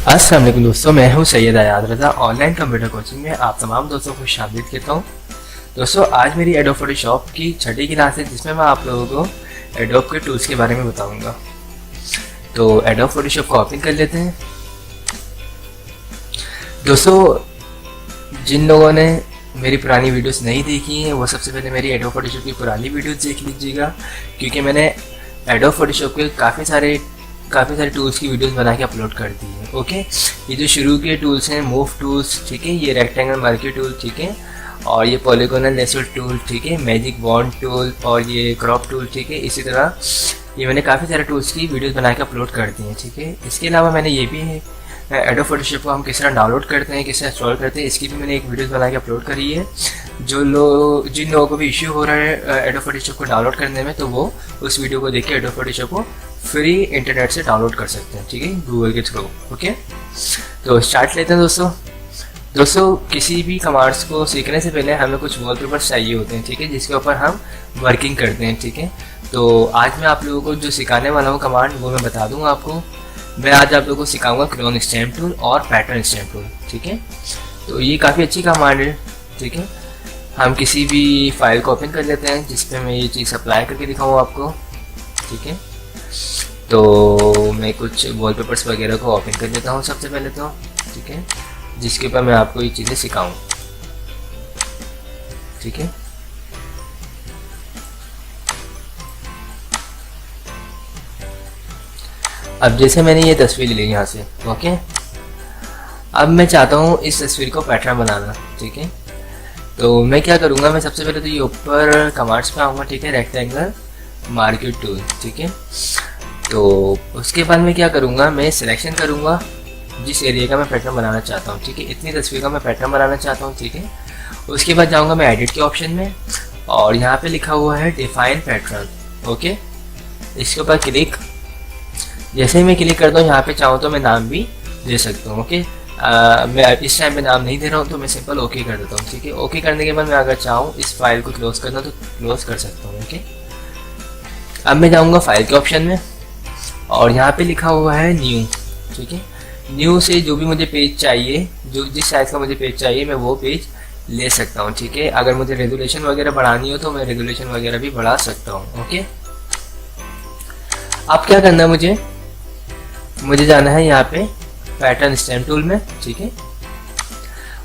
अस्सलाम वालेकुम दोस्तों, मैं हूं सैयद आयाद रज़ा। ऑनलाइन कंप्यूटर कोचिंग में आप तमाम दोस्तों को खुशामदीद कहता हूं। दोस्तों, आज मेरी एडोब फोटोशॉप की छठी क्लास है जिसमें मैं आप लोगों को एडोब के टूल्स के बारे में बताऊंगा। तो एडोब फोटोशॉप को ओपन कर लेते हैं। दोस्तों, जिन लोगों ने मेरी पुरानी वीडियोस नहीं देखी हैं वो सबसे पहले मेरी एडोब फोटोशॉप की पुरानी वीडियोस देख लीजिएगा, क्योंकि मैंने एडोब फोटोशॉप के काफ़ी सारे टूल्स की वीडियोस बना के अपलोड कर दी है। ओके, ये जो शुरू के टूल्स हैं, मूव टूल्स, ठीक है, ये रेक्टेंगल मार्की टूल, ठीक है, और ये पॉलीगोनल लेसर टूल, ठीक है, मैजिक बॉन्ड टूल और ये क्रॉप टूल, ठीक है। इसी तरह ये मैंने काफ़ी सारे टूल्स की वीडियोस बना के अपलोड कर दी हैं, ठीक है। इसके अलावा मैंने ये भी है एडोब फोटोशॉप को हम किस तरह डाउनलोड करते हैं, किस तरह इंस्टॉल करते हैं, इसकी भी मैंने एक वीडियोस बना के अपलोड करी है। जिन लोगों को भी इश्यू हो रहा है एडोब फोटोशॉप को डाउनलोड करने में, तो वो उस वीडियो को देख के एडोब फोटोशॉप को फ्री इंटरनेट से डाउनलोड कर सकते हैं, ठीक है, गूगल के थ्रू। ओके, तो स्टार्ट लेते हैं दोस्तों, किसी भी कमांड्स को सीखने से पहले हमें कुछ वॉलपेपर्स चाहिए होते हैं, ठीक है, जिसके ऊपर हम वर्किंग करते हैं, ठीक है। तो आज मैं आप लोगों को जो सिखाने वाला हूँ कमांड वो मैं बता दूंगा आपको। मैं आज आप लोगों को सिखाऊंगा क्लोन स्टैम्प टूल और पैटर्न स्टैम्प टूल, ठीक है। तो ये काफ़ी अच्छी कमांड है, ठीक है। हम किसी भी फाइल को ओपन कर लेते हैं जिस पे मैं ये चीज़ अप्लाई करके दिखाऊँ आपको, ठीक है। तो मैं कुछ वॉलपेपर्स वगैरह को ओपन कर लेता हूँ सबसे पहले तो, ठीक है, जिसके ऊपर मैं आपको ये चीज़ें सिखाऊँ, ठीक है। अब जैसे मैंने ये तस्वीर ली यहाँ से, ओके, अब मैं चाहता हूँ इस तस्वीर को पैटर्न बनाना, ठीक है। तो मैं क्या करूँगा, मैं सबसे पहले तो ये ऊपर कमांड्स पे आऊँगा, ठीक है, रेक्टेंगल मार्केट टूल, ठीक है। तो उसके बाद मैं क्या करूँगा, मैं सिलेक्शन करूँगा जिस एरिया का मैं पैटर्न बनाना चाहता हूँ, ठीक है, इतनी तस्वीर का मैं पैटर्न बनाना चाहता हूँ, ठीक है। उसके बाद जाऊँगा मैं एडिट के ऑप्शन में और यहाँ पे लिखा हुआ है डिफाइन पैटर्न, ओके, इसके ऊपर क्लिक। जैसे ही मैं क्लिक करता हूँ यहाँ पे चाहूँ तो मैं नाम भी दे सकता हूँ, ओके। मैं इस टाइम पे नाम नहीं दे रहा हूँ तो मैं सिंपल ओके कर देता हूँ, ठीक है। ओके करने के बाद मैं अगर चाहूँ इस फाइल को क्लोज करना तो क्लोज कर सकता हूँ, ओके। अब मैं जाऊँगा फाइल के ऑप्शन में और यहाँ पे लिखा हुआ है न्यू, ठीक है। न्यू से जो भी मुझे पेज चाहिए, जो जिस साइज का मुझे पेज चाहिए मैं वो पेज ले सकता हूँ, ठीक है। अगर मुझे रेजोल्यूशन वगैरह बढ़ानी हो तो मैं रेजोल्यूशन वगैरह भी बढ़ा सकता हूँ, ओके। अब क्या करना है, मुझे जाना है यहाँ पे पैटर्न स्टैम्प टूल में, ठीक है।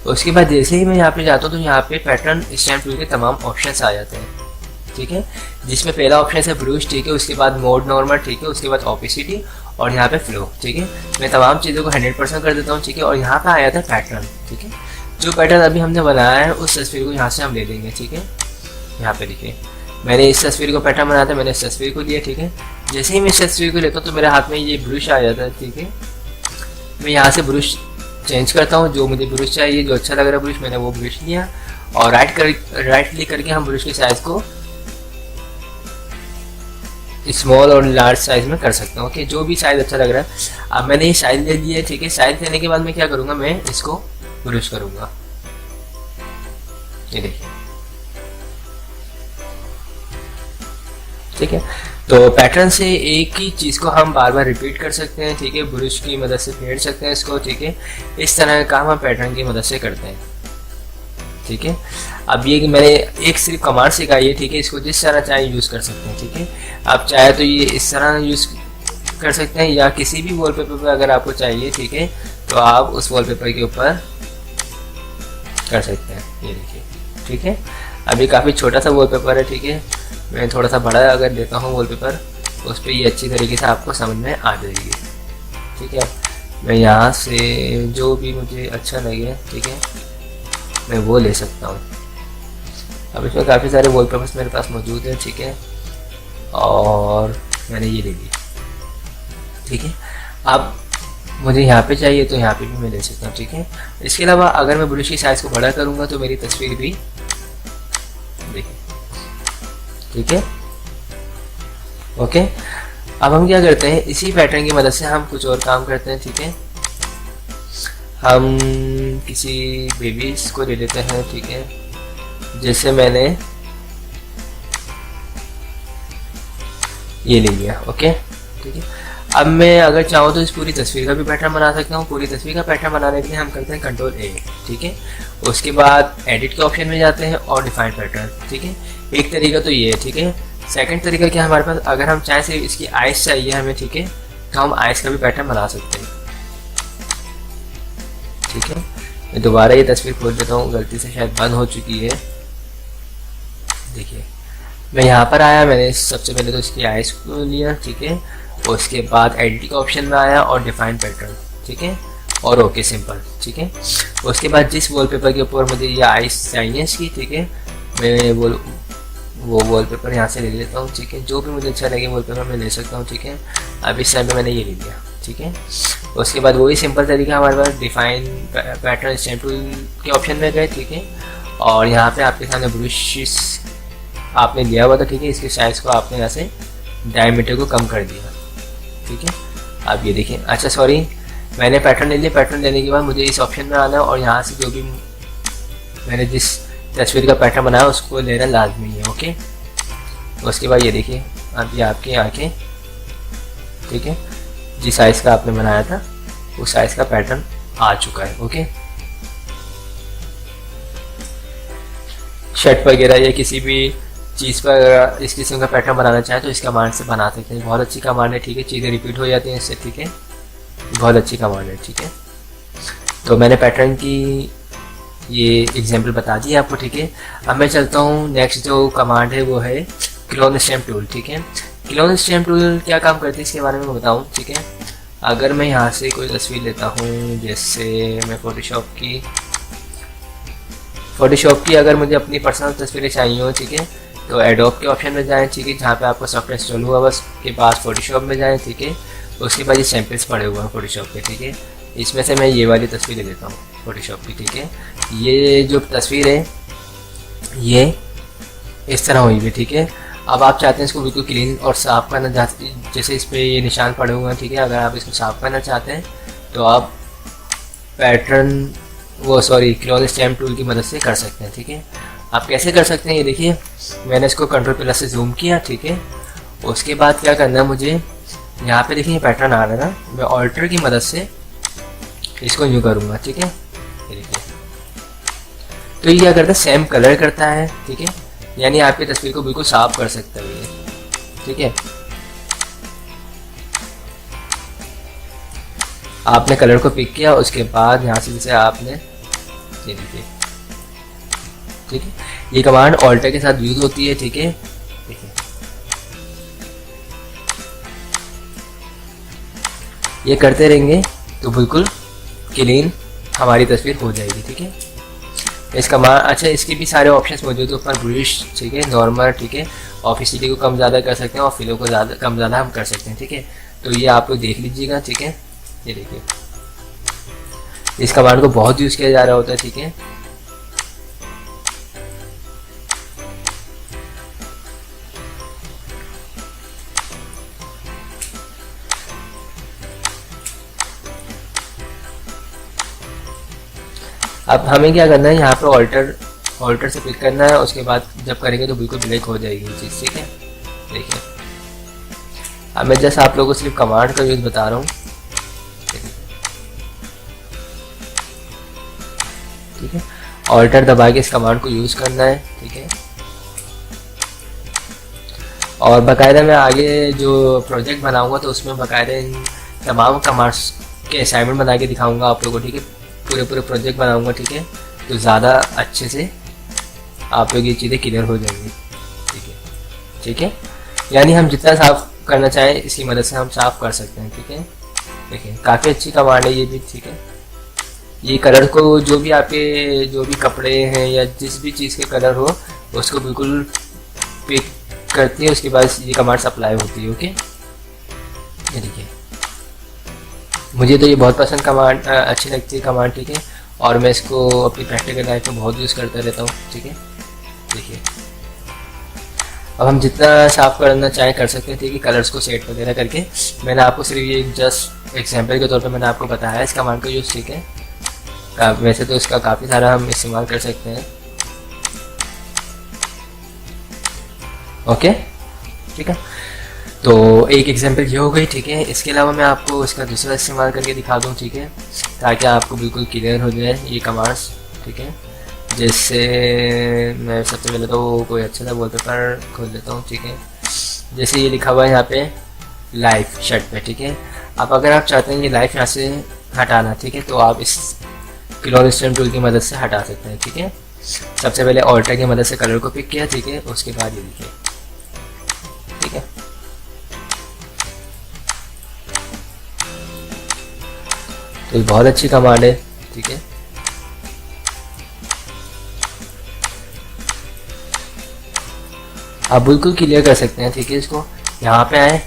उसके बाद जैसे ही मैं यहाँ पे जाता हूँ तो यहाँ पे पैटर्न स्टैम्प टूल के तमाम ऑप्शंस आ जाते हैं, ठीक है, जिसमें पहला ऑप्शन है ब्रूश, ठीक है, उसके बाद मोड नॉर्मल, ठीक है, उसके बाद ओपेसिटी और यहाँ पे फ्लो, ठीक है। मैं तमाम चीज़ों को 100% कर देता हूँ, ठीक है, और यहाँ पे आया था पैटर्न, ठीक है। जो पैटर्न अभी हमने बनाया है उस तस्वीर को यहाँ से हम ले लेंगे, ठीक है। यहाँ पे देखिए मैंने इस तस्वीर को पैटर्न बनाया था, मैंने इस तस्वीर को लिया, ठीक है। जैसे ही मैं इस तस्वीर को लेता हूँ तो मेरे हाथ में ये ब्रश आ जाता है, ठीक है। मैं यहाँ से ब्रश चेंज करता हूँ, जो मुझे ब्रश चाहिए, जो अच्छा लग रहा है ब्रश, मैंने वो ब्रश लिया और राइट क्लिक करके हम ब्रश के साइज को स्मॉल और लार्ज साइज में कर सकते हैं, ओके, जो भी साइज अच्छा लग रहा है। अब मैंने ये साइज ले लिया है, ठीक है। साइज लेने के बाद मैं क्या करूँगा, मैं इसको ब्रश करूँगा, ये देखिए, ठीक है। तो पैटर्न से एक ही चीज़ को हम बार बार रिपीट कर सकते हैं, ठीक है, ब्रश की मदद से फेर सकते हैं इसको, ठीक है। इस तरह का काम हम पैटर्न की मदद से करते हैं, ठीक है। अब ये मैंने एक सिर्फ कमांड सिखाई है, ठीक है, इसको जिस तरह चाहे यूज़ कर सकते हैं, ठीक है। आप चाहे तो ये इस तरह यूज़ कर सकते हैं या किसी भी वॉलपेपर पर अगर आपको चाहिए, ठीक है, तो आप उस वॉलपेपर के ऊपर कर सकते हैं, ये देखिए, ठीक है। अभी काफ़ी छोटा सा वॉलपेपर है, ठीक है, मैं थोड़ा सा बड़ा अगर देता हूँ वॉलपेपर उस पर ये अच्छी तरीके से आपको समझ में आ जाएगी, ठीक है। मैं यहाँ से जो भी मुझे अच्छा लगे, ठीक है, मैं वो ले सकता हूँ। अब इसमें काफ़ी सारे वॉलपेपर्स मेरे पास मौजूद है, ठीक है, और मैंने ये ले ली, ठीक है। अब मुझे यहाँ पे चाहिए तो यहाँ पे भी मैं ले सकता हूँ, ठीक है। इसके अलावा अगर मैं ब्रश की साइज़ को बड़ा करूँगा तो मेरी तस्वीर भी देखिए, ठीक है, ओके। अब हम क्या करते हैं, इसी पैटर्न की मदद से हम कुछ और काम करते हैं, ठीक है। हम किसी बेबीज को ले लेते हैं, ठीक है, जैसे मैंने ये ले लिया, ओके, ठीक है। अब मैं अगर चाहूँ तो इस पूरी तस्वीर का भी पैटर्न बना सकता हूँ। पूरी तस्वीर का पैटर्न बनाने के लिए हम करते हैं कंट्रोल ए, ठीक है। उसके बाद एडिट के ऑप्शन में जाते हैं और डिफाइन पैटर्न, ठीक है। एक तरीका तो ये है, ठीक है। सेकंड तरीका क्या है हमारे पास, अगर हम चाहें सिर्फ इसकी आइस चाहिए हमें, ठीक है, तो हम आइस का भी पैटर्न बना सकते हैं, ठीक है। मैं दोबारा ये तस्वीर खोल देता हूँ, गलती से शायद बंद हो चुकी है। देखिए मैं यहाँ पर आया, मैंने सबसे पहले तो इसकी आइस को लिया, ठीक है। उसके बाद एडिट का ऑप्शन में आया और डिफाइन पैटर्न, ठीक है, और ओके सिंपल, ठीक है। उसके बाद जिस वॉलपेपर के ऊपर मुझे ये आइस चाहिए इसकी, ठीक है, मैं वो वॉलपेपर यहाँ से ले लेता हूँ, ठीक है। जो भी मुझे अच्छा लगे वॉलपेपर मैं ले सकता हूँ, ठीक है। अब इस टाइम पे मैंने ये ले लिया, ठीक है। उसके बाद वही सिंपल तरीका हमारे पास डिफाइन पैटर्न स्टैम्प टूल के ऑप्शन में गए, ठीक है। और यहाँ पे आपके सामने ब्रश आपने लिया हुआ था, ठीक है। इसके साइज़ को आपने यहाँ से डायमीटर को कम कर दिया, ठीक है। आप ये देखिए, अच्छा सॉरी, मैंने पैटर्न ले लिया। पैटर्न लेने के बाद मुझे इस ऑप्शन में आना है और यहाँ से जो भी मैंने जिस तस्वीर का पैटर्न बनाया उसको लेना लाजमी है, ओके। उसके बाद ये देखिए, अब ये आपकी आंखें, ठीक है, जिस साइज़ का आपने बनाया था उस साइज़ का पैटर्न आ चुका है, ओके। शर्ट वगैरह या किसी भी चीज़ पर इस किस्म का पैटर्न बनाना चाहे तो इस कमांड से बना सकते हैं। बहुत अच्छी कमांड है, ठीक है। चीज़ें रिपीट हो जाती हैं इससे, ठीक है। बहुत अच्छी कमांड है, ठीक है। तो मैंने पैटर्न की ये एग्जांपल बता दी आपको, ठीक है। अब मैं चलता हूँ, नेक्स्ट जो कमांड है वो है क्लोन स्टैम्प टूल, ठीक है। क्लोन स्टैम्प टूल क्या काम करती है इसके बारे में मैं बताऊँ, ठीक है। अगर मैं यहाँ से कोई तस्वीर लेता हूँ, जैसे मैं फोटोशॉप की अगर मुझे अपनी पर्सनल तस्वीरें चाहिए हो, ठीक है, तो एडोब के ऑप्शन में जाएं, ठीक है, जहाँ पे आपको सॉफ्टवेयर इंस्टॉल हुआ बस के बाद फोटोशॉप में जाएं, ठीक है। उसके बाद ये सैम्पल्स पड़े हुए हैं फोटोशॉप के, ठीक है। इसमें से मैं ये वाली तस्वीर ले लेता हूँ फोटोशॉप की, ठीक है। ये जो तस्वीर है ये इस तरह हुई है, ठीक है। अब आप चाहते हैं इसको बिल्कुल क्लीन और साफ़ करना चाहते हैं, जैसे इस पर ये निशान पड़े हुए हैं, ठीक है। अगर आप इसको साफ़ करना चाहते हैं तो आप क्लोन स्टैम्प टूल की मदद से कर सकते हैं, ठीक है। आप कैसे कर सकते हैं ये देखिए, मैंने इसको कंट्रोल प्लस से जूम किया, ठीक है। उसके बाद क्या करना है मुझे, यहाँ पे देखिए पैटर्न आ रहा है ना, मैं ऑल्टर की मदद से इसको यूँ करूँगा, ठीक है। ये देखिए, तो ये क्या करता है, सेम कलर करता है, ठीक है। यानी आपकी तस्वीर को बिल्कुल साफ कर सकता है ये, ठीक है। आपने कलर को पिक किया, उसके बाद यहाँ से जैसे आपने ये देखिए, ठीक है। ये कमांड ऑल्टर के साथ यूज होती है, ठीक है। देखिए ये करते रहेंगे तो बिल्कुल क्लीन हमारी तस्वीर हो जाएगी, ठीक है। इस कमांड, अच्छा इसके भी सारे ऑप्शंस मौजूद है ऊपर, ब्रश, ठीक है, नॉर्मल, ठीक है। ऑफिशियली को कम ज़्यादा कर सकते हैं और फिलो को ज़्यादा कम ज़्यादा हम कर सकते हैं, ठीक है। तो ये आप लोग देख लीजिएगा, ठीक है। ये देखिए, इस कमांड को बहुत यूज़ किया जा रहा होता है, ठीक है। अब हमें क्या करना है, यहाँ पे ऑल्टर से क्लिक करना है। उसके बाद जब करेंगे तो बिल्कुल ब्लैक हो जाएगी ये चीज़, ठीक है। देखिए, अब मैं जस्ट आप लोगों को सिर्फ कमांड का यूज़ बता रहा हूँ, ठीक है। ऑल्टर दबा के इस कमांड को यूज़ करना है, ठीक है। और बाकायदा मैं आगे जो प्रोजेक्ट बनाऊंगा तो उसमें बाकायदा इन तमाम कमांड्स के असाइनमेंट बना के दिखाऊंगा आप लोगों को, ठीक है। पूरे प्रोजेक्ट बनाऊंगा, ठीक है। तो ज़्यादा अच्छे से आप लोग ये चीज़ें क्लियर हो जाएंगी, ठीक है, ठीक है। यानी हम जितना साफ़ करना चाहें इसकी मदद से हम साफ़ कर सकते हैं, ठीक है। देखिए काफ़ी अच्छी कमांड है ये भी, ठीक है। ये कलर को जो भी आपके जो भी कपड़े हैं या जिस भी चीज़ के कलर हो उसको बिल्कुल पिक करती है, उसके बाद ये कमांड अप्लाई होती है, ओके। ये देखिए, मुझे तो ये बहुत पसंद कमांड अच्छी लगती है कमांड, ठीक है। और मैं इसको अपनी प्रैक्टिकल लाइफ में बहुत यूज़ करता रहता हूँ, ठीक है। देखिए, अब हम जितना साफ़ करना चाहें कर सकते हैं, ठीक है, कलर्स को सेट वगैरह करके। मैंने आपको सिर्फ ये जस्ट एग्जांपल के तौर पे मैंने आपको बताया इस कमांड का यूज़, ठीक है। वैसे तो इसका काफ़ी सारा हम इस्तेमाल कर सकते हैं, ओके, ठीक है। तो एक एग्जांपल ये हो गई, ठीक है। इसके अलावा मैं आपको इसका दूसरा इस्तेमाल करके दिखा दूँ, ठीक है, ताकि आपको बिल्कुल क्लियर हो जाए ये कमांड्स, ठीक है। जैसे मैं सबसे पहले तो कोई अच्छा सा वॉलपेपर खोल लेता हूँ, ठीक है। जैसे ये लिखा हुआ है यहाँ पे लाइव शर्ट पे, ठीक है। अब अगर आप चाहते हैं ये लाइव यहाँ से हटाना, ठीक है, तो आप इस क्लोन स्टैम्प टूल की मदद से हटा सकते हैं, ठीक है। सबसे पहले ऑल्टर की मदद से कलर को पिक किया, ठीक है, उसके बाद ये लिखे, ठीक है। तो ये बहुत अच्छी कमांड है, ठीक है। आप बिल्कुल क्लियर कर सकते हैं, ठीक है। इसको यहाँ पे आए,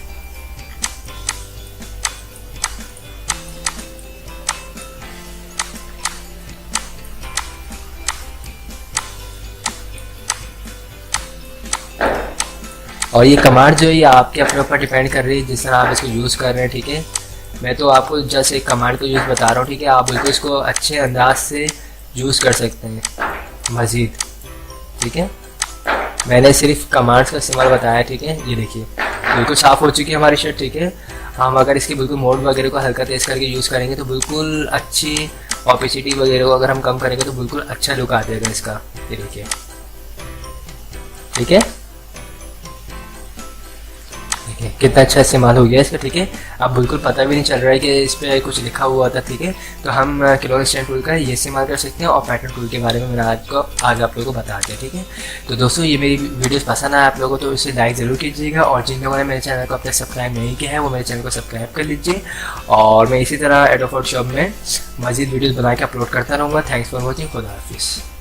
और ये कमांड जो है ये आपके अपने ऊपर डिपेंड कर रही है जिस तरह आप इसको यूज़ कर रहे हैं, ठीक है। मैं तो आपको जस्ट एक कमांड को यूज़ बता रहा हूँ, ठीक है। आप बिल्कुल इसको अच्छे अंदाज से यूज़ कर सकते हैं मज़ीद, ठीक है। मैंने सिर्फ कमांड्स का इस्तेमाल बताया, ठीक है। ये देखिए बिल्कुल साफ़ हो चुकी है हमारी शर्ट, ठीक है। हम अगर इसकी बिल्कुल मोड वगैरह को हल्का तेज़ करके यूज़ करेंगे तो बिल्कुल अच्छी ऑपेसिटी वगैरह को अगर हम कम करेंगे तो बिल्कुल अच्छा लुक आ जाएगा इसका। ये देखिए, ठीक है, कितना अच्छा इस्तेमाल हो गया इसका, ठीक है। अब बिल्कुल पता भी नहीं चल रहा है कि इस पर कुछ लिखा हुआ था, ठीक है। तो हम क्लोन स्टैम्प टूल का ये इस्तेमाल कर सकते हैं, और पैटर्न टूल के बारे में मैंने आज आप लोगों को बता दिया, ठीक है। तो दोस्तों ये मेरी वीडियोस पसंद आए आप लोगों को तो इसे लाइक ज़रूर कीजिएगा, और जिन लोगों ने मेरे चैनल को अब तक सब्सक्राइब नहीं किया है वो मेरे चैनल को सब्सक्राइब कर लीजिए, और मैं इसी तरह एडोब फोटोशॉप में मज़ीद वीडियोज़ बना के अपलोड करता रहूँगा। थैंक्स फॉर वॉचिंग, खुदा हाफिज़।